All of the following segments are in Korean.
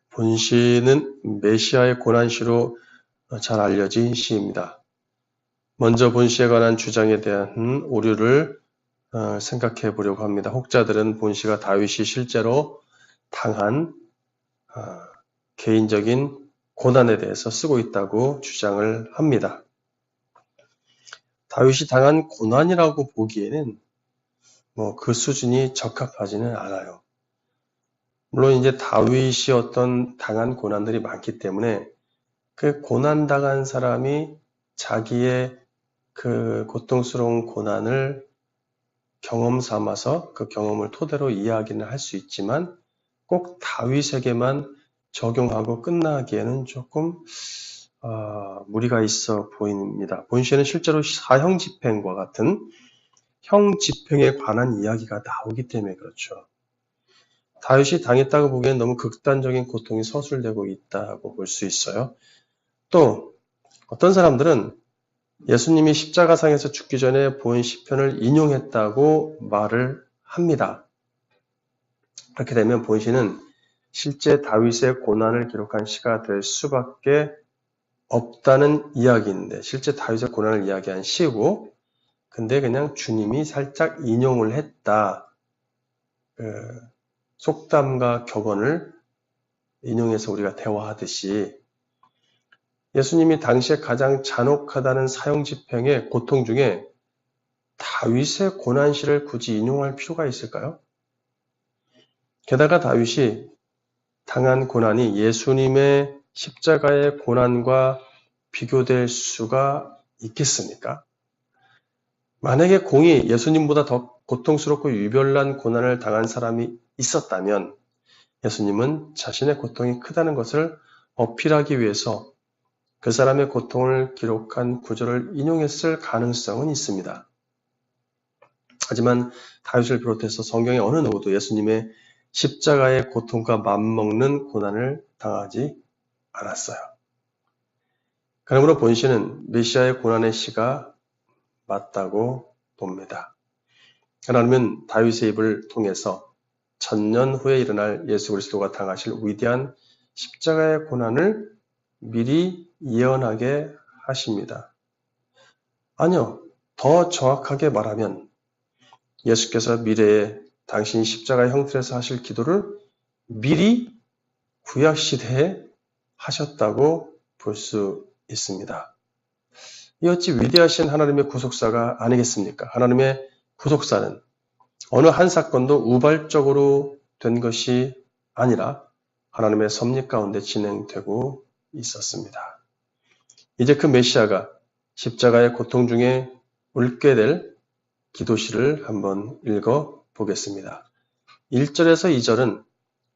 본시는 메시아의 고난시로 잘 알려진 시입니다. 먼저 본시에 관한 주장에 대한 오류를 생각해 보려고 합니다. 혹자들은 본시가 다윗이 실제로 당한 개인적인 고난에 대해서 쓰고 있다고 주장을 합니다. 다윗이 당한 고난이라고 보기에는 그 수준이 적합하지는 않아요. 물론 이제 다윗이 어떤 당한 고난들이 많기 때문에 그 고난당한 사람이 자기의 그 고통스러운 고난을 경험 삼아서 그 경험을 토대로 이야기는 할 수 있지만 꼭 다윗에게만 적용하고 끝나기에는 조금 무리가 있어 보입니다. 본시에는 실제로 사형 집행과 같은 형 집행에 관한 이야기가 나오기 때문에 그렇죠. 다윗이 당했다고 보기에는 너무 극단적인 고통이 서술되고 있다고 볼 수 있어요. 또 어떤 사람들은 예수님이 십자가상에서 죽기 전에 본 시편을 인용했다고 말을 합니다. 그렇게 되면 본시는 실제 다윗의 고난을 기록한 시가 될 수밖에 없다는 이야기인데 실제 다윗의 고난을 이야기한 시고 근데 그냥 주님이 살짝 인용을 했다. 속담과 격언을 인용해서 우리가 대화하듯이 예수님이 당시에 가장 잔혹하다는 사형 집행의 고통 중에 다윗의 고난시를 굳이 인용할 필요가 있을까요? 게다가 다윗이 당한 고난이 예수님의 십자가의 고난과 비교될 수가 있겠습니까? 만약에 공이 예수님보다 더 고통스럽고 유별난 고난을 당한 사람이 있었다면 예수님은 자신의 고통이 크다는 것을 어필하기 위해서 그 사람의 고통을 기록한 구절을 인용했을 가능성은 있습니다. 하지만 다윗을 비롯해서 성경의 어느 누구도 예수님의 십자가의 고통과 맞먹는 고난을 당하지 않았어요. 그러므로 본시는 메시아의 고난의 시가 맞다고 봅니다. 하나님은 다윗의 입을 통해서 1000년 후에 일어날 예수 그리스도가 당하실 위대한 십자가의 고난을 미리 예언하게 하십니다. 아니요, 더 정확하게 말하면 예수께서 미래에 당신이 십자가의 형틀에서 하실 기도를 미리 구약시대에 하셨다고 볼 수 있습니다. 이 어찌 위대하신 하나님의 구속사가 아니겠습니까? 하나님의 구속사는 어느 한 사건도 우발적으로 된 것이 아니라 하나님의 섭리 가운데 진행되고 있었습니다. 이제 그 메시아가 십자가의 고통 중에 읊게 될 기도시를 한번 읽어 보겠습니다. 1절에서 2절은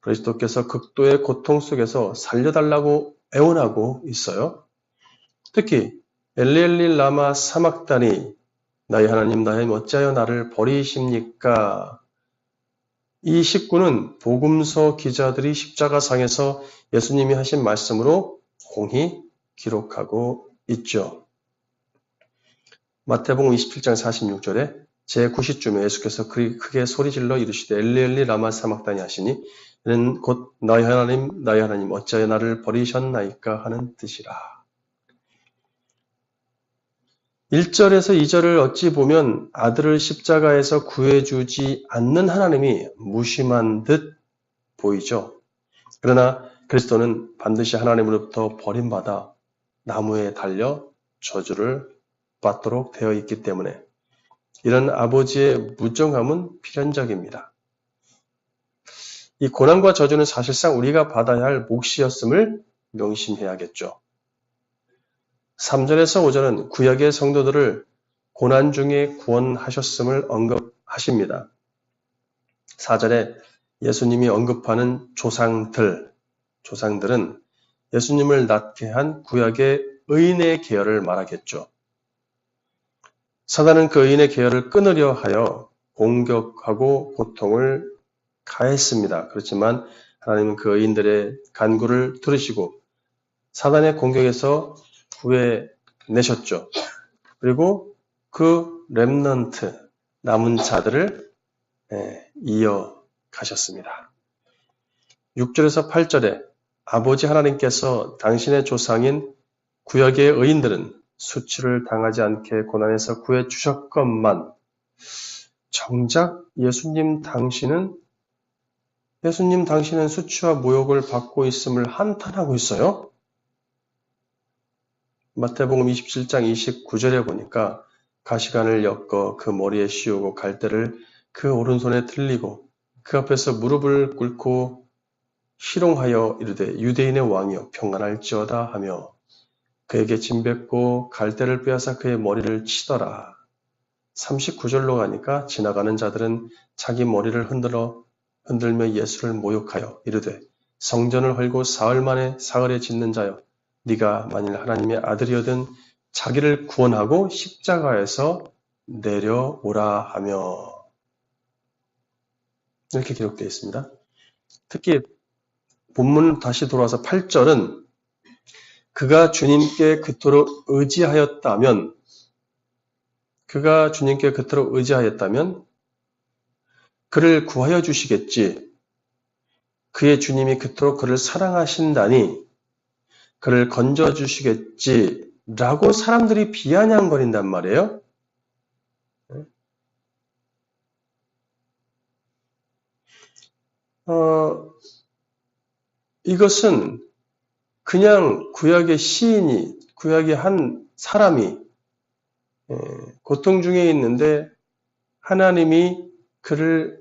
그리스도께서 극도의 고통 속에서 살려달라고 애원하고 있어요. 특히 엘리 엘리 라마 사막다니 나의 하나님 어찌하여 나를 버리십니까? 이 19는 복음서 기자들이 십자가상에서 예수님이 하신 말씀으로 공히 기록하고 있죠. 마태복음 27장 46절에 제9시쯤에 예수께서 크게 소리질러 이르시되 엘리 엘리 라마 사막다니 하시니 이는 곧 나의 하나님 어찌하여 나를 버리셨나이까 하는 뜻이라. 1절에서 2절을 어찌 보면 아들을 십자가에서 구해주지 않는 하나님이 무심한 듯 보이죠. 그러나 그리스도는 반드시 하나님으로부터 버림받아 나무에 달려 저주를 받도록 되어 있기 때문에 이런 아버지의 무정함은 필연적입니다. 이 고난과 저주는 사실상 우리가 받아야 할 몫이었음을 명심해야겠죠. 3절에서 5절은 구약의 성도들을 고난 중에 구원하셨음을 언급하십니다. 4절에 예수님이 언급하는 조상들은 예수님을 낳게 한 구약의 의인의 계열을 말하겠죠. 사단은 그 의인의 계열을 끊으려 하여 공격하고 고통을 가했습니다. 그렇지만 하나님은 그 의인들의 간구를 들으시고 사단의 공격에서 구해내셨죠. 그리고 그 렘넌트, 남은 자들을 이어가셨습니다. 6절에서 8절에 아버지 하나님께서 당신의 조상인 구약의 의인들은 수치를 당하지 않게 고난에서 구해 주셨건만 정작 예수님 당신은 수치와 모욕을 받고 있음을 한탄하고 있어요. 마태복음 27장 29절에 보니까 가시관을 엮어 그 머리에 씌우고 갈대를 그 오른손에 들리고 그 앞에서 무릎을 꿇고 희롱하여 이르되 유대인의 왕이여 평안할지어다 하며 그에게 짐뱉고 갈대를 빼앗아 그의 머리를 치더라. 39절로 가니까 지나가는 자들은 자기 머리를 흔들며 예수를 모욕하여 이르되 성전을 헐고 사흘 만에 사흘에 짓는 자여 네가 만일 하나님의 아들이거든 자기를 구원하고 십자가에서 내려오라 하며 이렇게 기록되어 있습니다. 특히 본문 다시 돌아와서 8절은 그가 주님께 그토록 의지하였다면 그를 구하여 주시겠지. 그의 주님이 그토록 그를 사랑하신다니 그를 건져 주시겠지. 라고 사람들이 비아냥거린단 말이에요. 이것은 그냥 구약의 한 사람이 고통 중에 있는데 하나님이 그를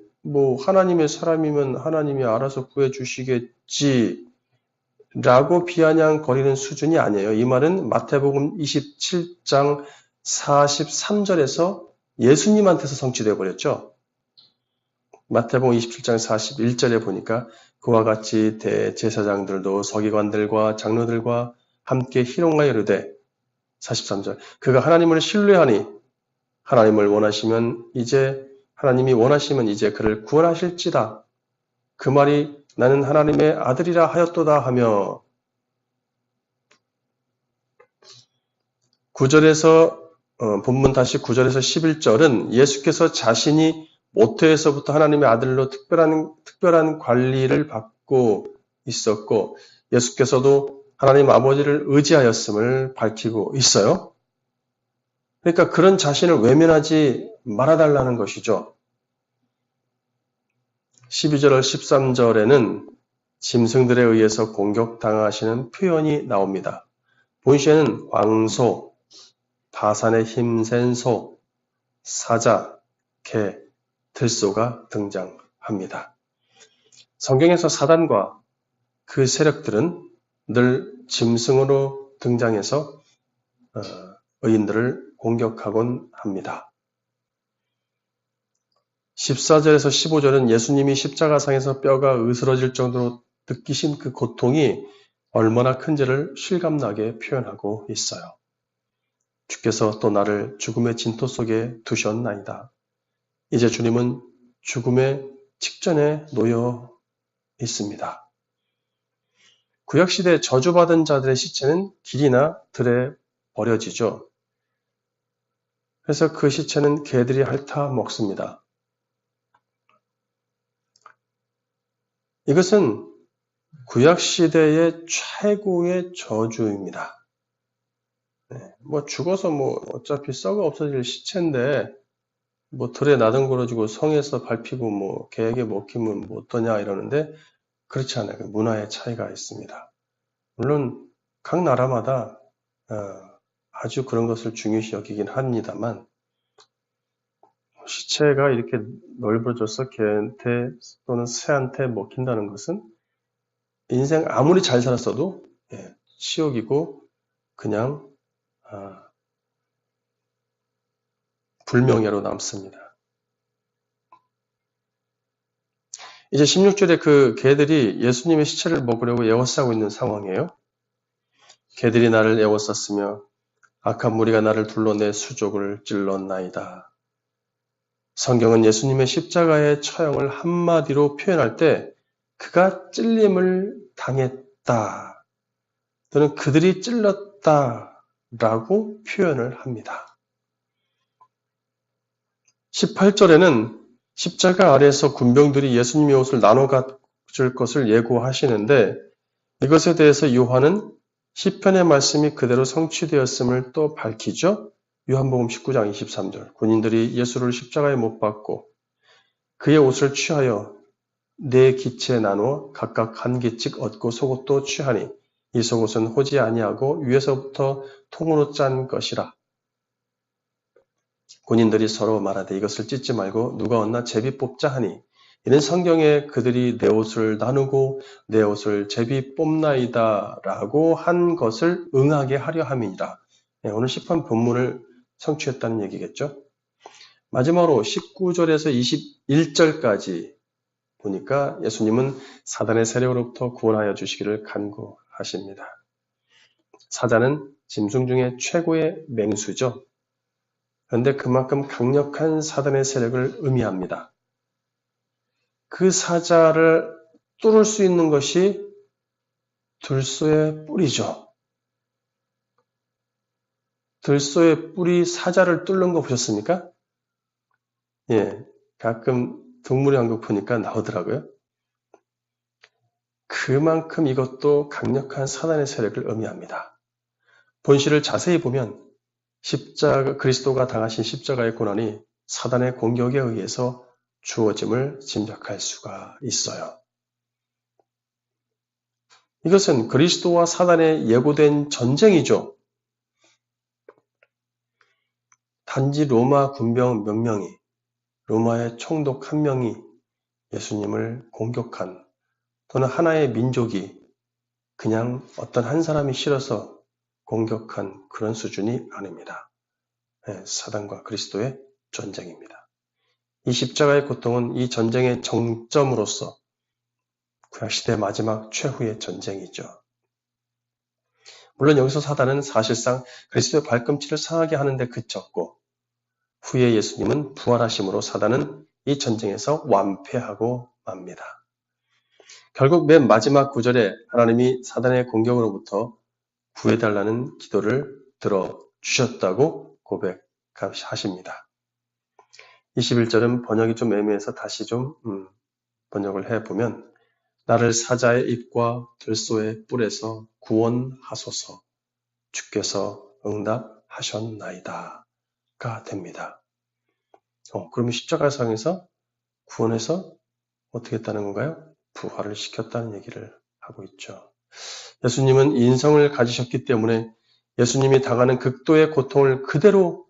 하나님의 사람이면 하나님이 알아서 구해주시겠지 라고 비아냥거리는 수준이 아니에요. 이 말은 마태복음 27장 43절에서 예수님한테서 성취되어 버렸죠. 마태복음 27장 41절에 보니까 그와 같이 대제사장들도 서기관들과 장로들과 함께 희롱하여 이르되 43절 그가 하나님을 신뢰하니 하나님이 원하시면 이제 그를 구원하실지다. 그 말이 나는 하나님의 아들이라 하였도다 하며 9절에서 본문 다시 9절에서 11절은 예수께서 자신이 모태에서부터 하나님의 아들로 특별한 관리를 받고 있었고 예수께서도 하나님 아버지를 의지하였음을 밝히고 있어요. 그러니까 그런 자신을 외면하지 말아달라는 것이죠. 12절, 13절에는 짐승들에 의해서 공격당하시는 표현이 나옵니다. 본시에는 왕소, 바산의 힘센 소, 사자, 개, 들소가 등장합니다. 성경에서 사단과 그 세력들은 늘 짐승으로 등장해서 의인들을 공격하곤 합니다. 14절에서 15절은 예수님이 십자가상에서 뼈가 으스러질 정도로 느끼신 그 고통이 얼마나 큰지를 실감나게 표현하고 있어요. 주께서 또 나를 죽음의 진토 속에 두셨나이다. 이제 주님은 죽음의 직전에 놓여 있습니다. 구약시대 저주받은 자들의 시체는 길이나 들에 버려지죠. 그래서 그 시체는 개들이 핥아 먹습니다. 이것은 구약시대의 최고의 저주입니다. 죽어서 어차피 썩어 없어질 시체인데 들에 나덩그러지고 성에서 밟히고 개에게 먹히면 어떠냐 이러는데 그렇지 않아요. 문화의 차이가 있습니다. 물론 각 나라마다 아주 그런 것을 중요시 여기긴 합니다만 시체가 이렇게 넓어져서 개한테 또는 새한테 먹힌다는 것은 인생 아무리 잘 살았어도 치욕이고 그냥 불명예로 남습니다. 이제 16절에 그 개들이 예수님의 시체를 먹으려고 에워싸고 있는 상황이에요. 개들이 나를 에워쌌으며 악한 무리가 나를 둘러 내 수족을 찔렀나이다. 성경은 예수님의 십자가의 처형을 한마디로 표현할 때 그가 찔림을 당했다 또는 그들이 찔렀다라고 표현을 합니다. 18절에는 십자가 아래에서 군병들이 예수님의 옷을 나눠 줄 것을 예고하시는데 이것에 대해서 요한은 시편의 말씀이 그대로 성취되었음을 또 밝히죠. 요한복음 19장 23절 군인들이 예수를 십자가에 못 박고 그의 옷을 취하여 네 기체에 나누어 각각 한 기씩 얻고 속옷도 취하니 이 속옷은 호지 아니하고 위에서부터 통으로 짠 것이라. 군인들이 서로 말하되 이것을 찢지 말고 누가 얻나 제비 뽑자 하니 이는 성경에 그들이 내 옷을 나누고 내 옷을 제비 뽑나이다 라고 한 것을 응하게 하려 함이니라. 오늘 시편 본문을 성취했다는 얘기겠죠. 마지막으로 19절에서 21절까지 보니까 예수님은 사단의 세력으로부터 구원하여 주시기를 간구하십니다. 사자는 짐승 중에 최고의 맹수죠. 그런데 그만큼 강력한 사단의 세력을 의미합니다. 그 사자를 뚫을 수 있는 것이 들소의 뿔이죠. 들소의 뿔이 사자를 뚫는 거 보셨습니까? 예, 가끔 동물의 왕국 보니까 나오더라고요. 그만큼 이것도 강력한 사단의 세력을 의미합니다. 본시를 자세히 보면 그리스도가 당하신 십자가의 고난이 사단의 공격에 의해서 주어짐을 짐작할 수가 있어요. 이것은 그리스도와 사단의 예고된 전쟁이죠. 단지 로마 군병 몇 명이, 로마의 총독 1명이 예수님을 공격한 또는 하나의 민족이 그냥 어떤 한 사람이 싫어서 공격한 그런 수준이 아닙니다. 사단과 그리스도의 전쟁입니다. 이 십자가의 고통은 이 전쟁의 정점으로서 구약시대 마지막 최후의 전쟁이죠. 물론 여기서 사단은 사실상 그리스도의 발꿈치를 상하게 하는 데 그쳤고 후에 예수님은 부활하심으로 사단은 이 전쟁에서 완패하고 맙니다. 결국 맨 마지막 구절에 하나님이 사단의 공격으로부터 구해달라는 기도를 들어주셨다고 고백하십니다. 21절은 번역이 좀 애매해서 다시 좀 번역을 해보면 나를 사자의 입과 들소의 뿔에서 구원하소서 주께서 응답하셨나이다 가 됩니다. 그러면 십자가상에서 구원해서 어떻게 했다는 건가요? 부활을 시켰다는 얘기를 하고 있죠. 예수님은 인성을 가지셨기 때문에 예수님이 당하는 극도의 고통을 그대로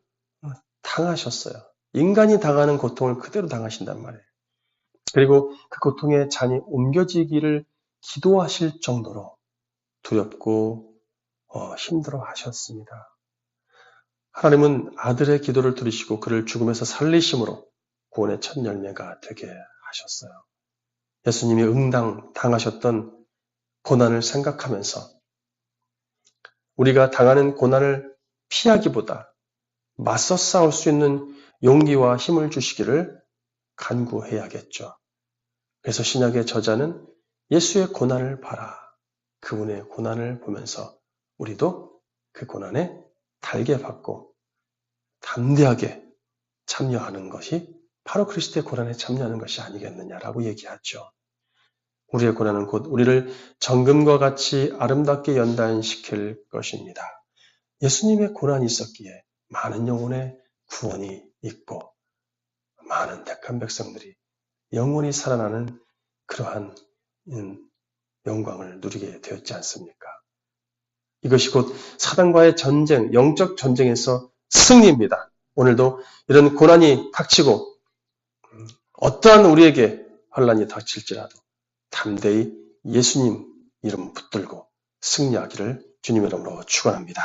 당하셨어요. 인간이 당하는 고통을 그대로 당하신단 말이에요. 그리고 그 고통의 잔이 옮겨지기를 기도하실 정도로 두렵고 힘들어 하셨습니다. 하나님은 아들의 기도를 들으시고 그를 죽음에서 살리심으로 구원의 첫 열매가 되게 하셨어요. 예수님이 당하셨던 고난을 생각하면서 우리가 당하는 고난을 피하기보다 맞서 싸울 수 있는 용기와 힘을 주시기를 간구해야겠죠. 그래서 신약의 저자는 예수의 고난을 봐라. 그분의 고난을 보면서 우리도 그 고난에 달게 받고 담대하게 참여하는 것이 바로 그리스도의 고난에 참여하는 것이 아니겠느냐라고 얘기하죠. 우리의 고난은 곧 우리를 정금과 같이 아름답게 연단시킬 것입니다. 예수님의 고난이 있었기에 많은 영혼의 구원이 있고 많은 택한 백성들이 영원히 살아나는 그러한 영광을 누리게 되었지 않습니까? 이것이 곧 사단과의 전쟁, 영적 전쟁에서 승리입니다. 오늘도 이런 고난이 닥치고 어떠한 우리에게 환난이 닥칠지라도 담대히 예수님 이름 붙들고 승리하기를 주님의 이름으로 축원합니다.